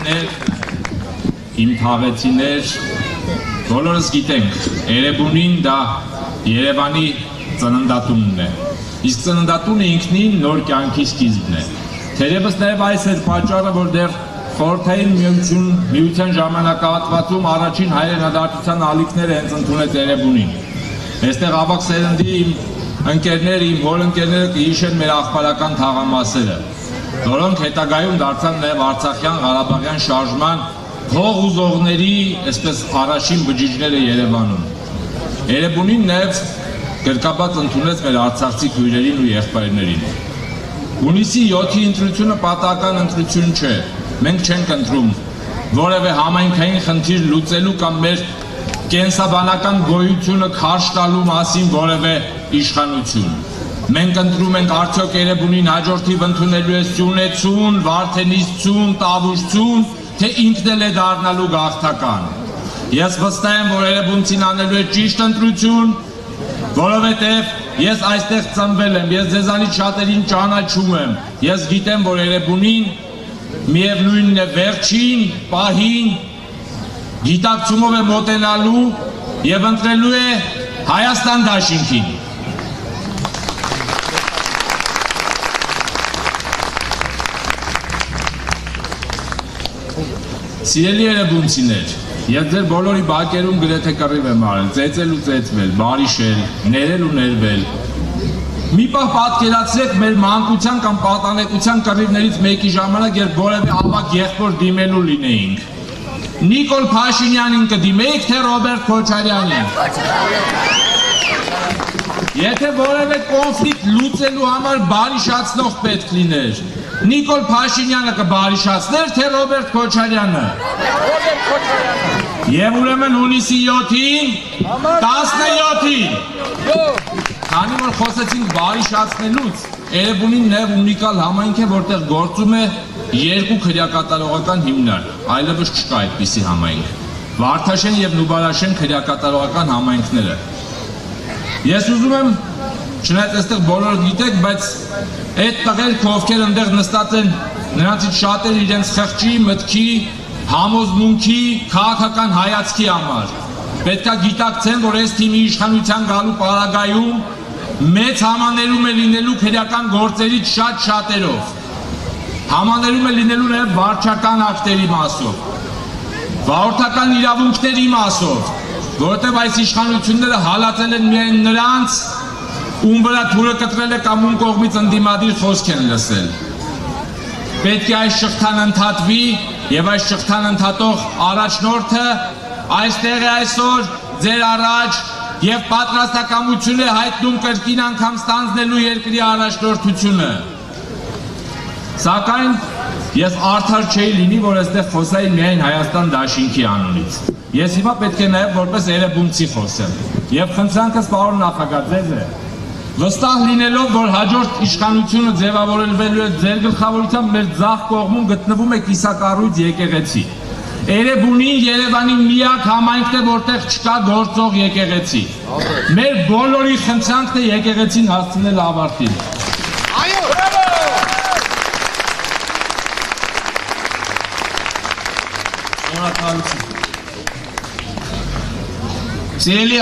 Թաղեցիներ, իմ թաղեցիներ, բոլորս գիտենք, Էրեբունին դա Երևանի ծննդատունն է, իսկ ծննդատունը ինքնին նոր կյանքի սկիզբն է։ Թերևս նաև այս էր պատճառը, որ դեռ Խորհրդային միության ժամանակահատվածում առաջին հայրենադարձության ալիքները հենց ընդունեց Էրեբունին։ Այստեղ ավագ սերնդի իմ ընկերները, իմ հոր ընկերները կհիշեն մեր աղբարական թաղամասերը, որոնք հետագայում դարձան նաև Արցախյան Ղարաբաղյան շարժման հող ուզողների, այսպես առաջին բջիջները Երևանում։ Էրեբունին նաև գրկաբաց ընդունեց մեր արցախցի քույրերին ու եղբայրներին։ Հունիսի 7-ի ընտրությունը պատահական ընտրություն չէ։ Մենք չենք ընտրում որևէ համայնքային խնդիր լուծելու կամ մեր կենսաբանական գոյությունը քարշ տալու մասին որևէ իշխանություն։ Մենք ընտրում ենք արդյոք Էրեբունին հաջորդիվ ընդունելու է Սյունեցուն, Վարդենիսցուն, Տավուշցուն, թե ինքն էլ է դառնալու գաղթական։ Ես վստահ եմ, որ Էրեբունցին անելու է ճիշտ ընտրություն, որովհետև ես այստեղ ծնվել եմ, ես ձեզանից շատերին ճանաչում եմ, ես գիտեմ, որ Էրեբունին միևնույնն է վերջին պահին գիտակցումով է մոտենալու և ընտրելու է Հայաստան դաշինքին։ Սիրելի էրեբունցիներ, ես ձեր բոլորի բակերում գրեթե կռիվ եմ արել, ծեծել ու ծեծվել, բարիշել, ներել ու ներվել։ Մի պահ պատկերացրեք մեր մանկության կամ պատանեկության կռիվներից մեկի ժամանակ, երբ որևէ ավագ եղբոր դիմելու լինեինք։ Նիկոլ Փաշինյանին կդիմեիք, թե Ռոբերտ Քոչարյանին։ Եթե որևէ կոնֆլիկտ լուծելու համար բարիշացնող պետք լիներ, Նիկոլ Փաշինյանը կբարիշացներ, թե Ռոբերտ Քոչարյանը։ Եվ ուրեմն հունիսի 7-ին, 17-ին։ Քանի որ խոսեցինք բարիշացնելուց, Էրեբունին նաև ունիկալ համայնք է, որտեղ գործում է երկու քրեակատարողական հիմնարկ, այլևս չկա այդպիսի համայնք։ Վարդաշեն և Նուբարաշեն քրեակատարողական համայնքները։ Ես ուզում եմ, չնայած այստեղ բոլորը գիտեք, բայց այդ տղերքը, ովքեր այնտեղ նստած են, նրանցից շատերը իրենց խղճի, մտքի, համոզմունքի, քաղաքական հայացքի համար։ Պետք է գիտակցեն, որ այս թիմի իշխանության գալու պարագայում մեծ համաներում է լինելու քրեական գործերից շատերով։ Համաներում է լինելու նաև վարչական ակտերի մասով, վարորդական իրավունքների մասով, որովհետև այս իշխանությունները հալածել են միայն նրանց, ում վրա թուրը կտրել է կամ ում կողմից ընդդիմադիր խոսք են լսել։ Պետք է այս շղթան ընդհատվի և այս շղթան ընդհատող առաջնորդը այստեղ է այսօր ձեր առաջ և պատրաստակամություն է հայտնում կրկին անգամ ստանձնելու երկրի առաջնորդությունը։ Սակայն ես արդար չէի լինի, որ այստեղ խոսայի միայն Հայաստան դաշինքի անունից։ Ես հիմա պետք է նաև որպես էրեբունցի խոսեմ։ Եվ խնդրանքս պարոն նախագահ ձեզ է։ Վստահ լինելով, որ հաջորդ իշխանությունը ձևավորվելու է ձեր գլխավորությամբ, մեր ձախ կողմում գտնվում է կիսակառույց եկեղեցի։ Էրեբունին Երևանի միակ համայնքն է, որտեղ չկա գործող եկեղեցի։ Մեր բոլորի խնդրանքն է եկեղեցին հասցնել ավարտին։ Այո։ Շնորհակալություն։ Սիրելի